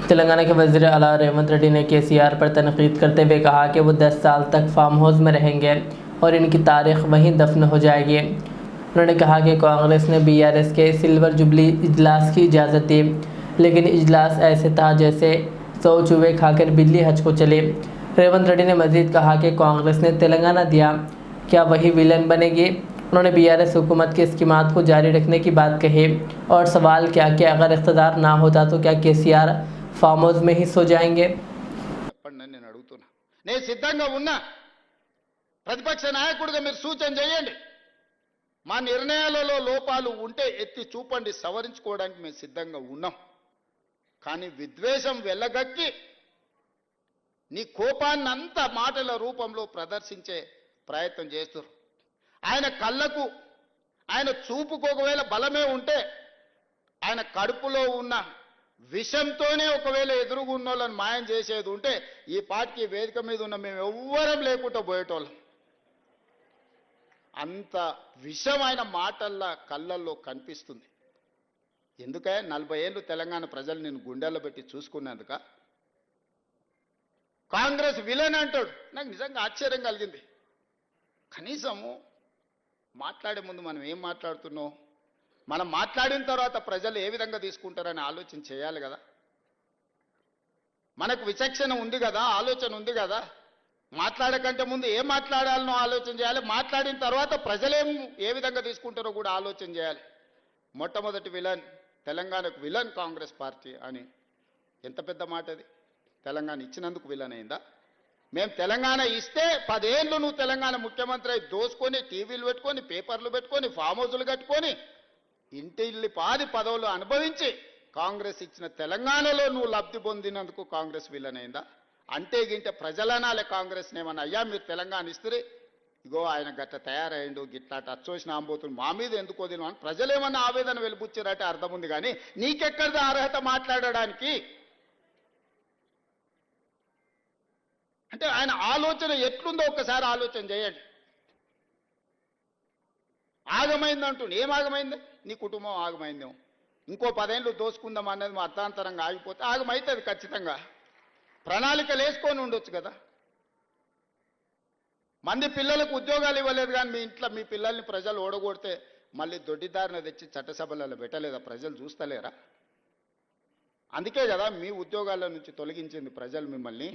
तेलंगाना के वज़ीर आला रेवंत रेड्डी ने केसीआर पर तनकीद करते हुए कहा कि वो 10 साल तक फार्म हाउस में रहेंगे और इनकी तारीख वहीं दफन हो जाएगी। उन्होंने कहा कि कांग्रेस ने बीआरएस के सिल्वर जुबली इजलास की इजाज़त दी, लेकिन इजलास ऐसे था जैसे 100 चूहे खाकर बिल्ली हज को चले। रेवंत रेड्डी ने मजीद कहा कि कांग्रेस ने तेलंगाना दिया, क्या वही विलन बनेगी। उन्होंने बीआरएस हुकूमत की स्कीमात को जारी रखने की बात कही और सवाल किया कि अगर इख्तियार ना होता तो क्या केसीआर फार्म हाउस में ही सो जाएंगे। నేను అడుగుతున్నా, నేను సిద్ధంగా ఉన్నా. ప్రతిపక్ష నాయకుడిగా మీరు సూచన చేయండి. మా నిర్ణయాలలో లోపాలు ఉంటే ఎత్తి చూపండి, సవరించుకోవడానికి మేము సిద్ధంగా ఉన్నాం. కానీ విద్వేషం వెళ్ళగక్కి నీ కోపాన్ని అంతా మాటల రూపంలో ప్రదర్శించే ప్రయత్నం చేస్తారు. ఆయన కళ్ళకు ఆయన చూపుకు ఒకవేళ బలమే ఉంటే ఆయన కడుపులో ఉన్న విషంతోనే ఒకవేళ ఎదురుగున్న వాళ్ళని మాయం చేసేది ఉంటే ఈ పార్టీకి వేదిక మీద ఉన్న మేము ఎవ్వరం లేకుండా పోయేటోళ్ళం. అంత విషమైన మాటల్లా కళ్ళల్లో కనిపిస్తుంది. ఎందుకే 40 ఏళ్ళు తెలంగాణ ప్రజలు నేను గుండెల్లో పెట్టి చూసుకున్నందుక కాంగ్రెస్ విలన్ అంటాడు. నాకు నిజంగా ఆశ్చర్యం కలిగింది. కనీసము మాట్లాడే ముందు మనం ఏం మాట్లాడుతున్నాం, మనం మాట్లాడిన తర్వాత ప్రజలు ఏ విధంగా తీసుకుంటారని ఆలోచన చేయాలి కదా. మనకు విచక్షణ ఉంది కదా, ఆలోచన ఉంది కదా. మాట్లాడకంటే ముందు ఏం మాట్లాడాలనో ఆలోచన చేయాలి, మాట్లాడిన తర్వాత ప్రజలేం ఏ విధంగా తీసుకుంటారో కూడా ఆలోచన చేయాలి. మొట్టమొదటి విలన్ తెలంగాణకు విలన్ కాంగ్రెస్ పార్టీ అని ఎంత పెద్ద మాట అది. తెలంగాణ ఇచ్చినందుకు విలన్ అయిందా? మేము తెలంగాణ ఇస్తే 10 ఏళ్ళు నువ్వు తెలంగాణ ముఖ్యమంత్రి అయి దోసుకొని టీవీలు పెట్టుకొని పేపర్లు పెట్టుకొని ఫామ్ హౌజులు కట్టుకొని ఇంటిల్లి పాది పదవులు అనుభవించి కాంగ్రెస్ ఇచ్చిన తెలంగాణలో నువ్వు లబ్ధి పొందినందుకు కాంగ్రెస్ విలన్ అయిందా? అంటే గింటే ప్రజలనాలే కాంగ్రెస్ ఏమన్నా అయ్యా మీరు తెలంగాణ ఇస్తే ఇగో ఆయన గట్ట తయారయ్యిండు గిట్లా అచ్చోసిన ఆంబోతులు మా మీద ఎందుకు వదిలిన అని ప్రజలేమన్నా ఆవేదన వెలిపుచ్చారంటే అర్థం ఉంది. కానీ నీకెక్కడిది అర్హత మాట్లాడడానికి? అంటే ఆయన ఆలోచన ఎట్లుందో ఒక్కసారి ఆలోచన చేయండి. ఆగమైందంటుండే, ఏం ఆగమైంది? నీ కుటుంబం ఆగమైందేమో. ఇంకో 10 ఏళ్ళు దోసుకుందాం అన్నది మా అర్థాంతరంగా ఆగిపోతే ఆగమైతుంది ఖచ్చితంగా. ప్రణాళికలు వేసుకొని ఉండొచ్చు కదా. మంది పిల్లలకు ఉద్యోగాలు ఇవ్వలేదు కానీ మీ ఇంట్లో మీ పిల్లల్ని ప్రజలు ఓడగొడితే మళ్ళీ దొడ్డిదారిన తెచ్చి చట్టసభలలో పెట్టలేదా? ప్రజలు చూస్తలేరా? అందుకే కదా మీ ఉద్యోగాల నుంచి తొలగించింది ప్రజలు మిమ్మల్ని.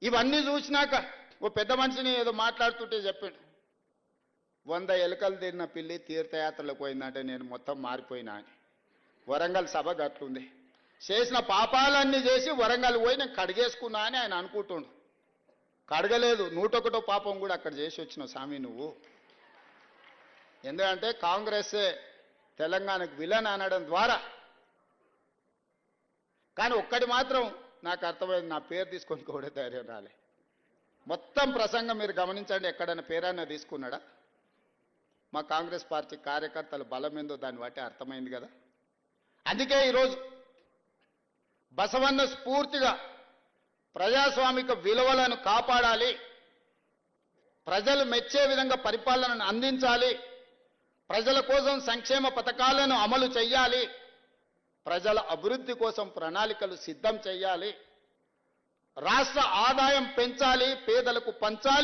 ఇవన్నీ చూసినాక ఓ పెద్ద మనిషిని ఏదో మాట్లాడుతుంటే చెప్పాడు, 100 ఎలుకలు తిన్న పిల్లి తీర్థయాత్రలకు పోయిందంటే నేను మొత్తం మారిపోయినా అని. వరంగల్ సభ గట్లుంది. చేసిన పాపాలన్నీ చేసి వరంగల్ పోయి నేను కడిగేసుకున్నా అని ఆయన అనుకుంటుండు. కడగలేదు, 101 పాపం కూడా అక్కడ చేసి వచ్చిన స్వామి నువ్వు. ఎందుకంటే కాంగ్రెసే తెలంగాణకు విలన్ అనడం ద్వారా. కానీ ఒక్కటి మాత్రం నాకు అర్థమైంది, నా పేరు తీసుకొని కూడా ధైర్యం రాలే. మొత్తం ప్రసంగం మీరు గమనించండి, ఎక్కడైనా పేరైనా తీసుకున్నాడా? మా కాంగ్రెస్ పార్టీ కార్యకర్తల బలం ఏందో దాన్ని బట్టి అర్థమైంది కదా. అందుకే ఈరోజు బసవన్న స్ఫూర్తిగా ప్రజాస్వామిక విలువలను కాపాడాలి, ప్రజలు మెచ్చే విధంగా పరిపాలనను అందించాలి, ప్రజల కోసం సంక్షేమ పథకాలను అమలు చేయాలి, ప్రజల అభివృద్ధి కోసం ప్రణాళికలు సిద్ధం చేయాలి, రాష్ట్ర ఆదాయం పెంచాలి, పేదలకు పంచాలి.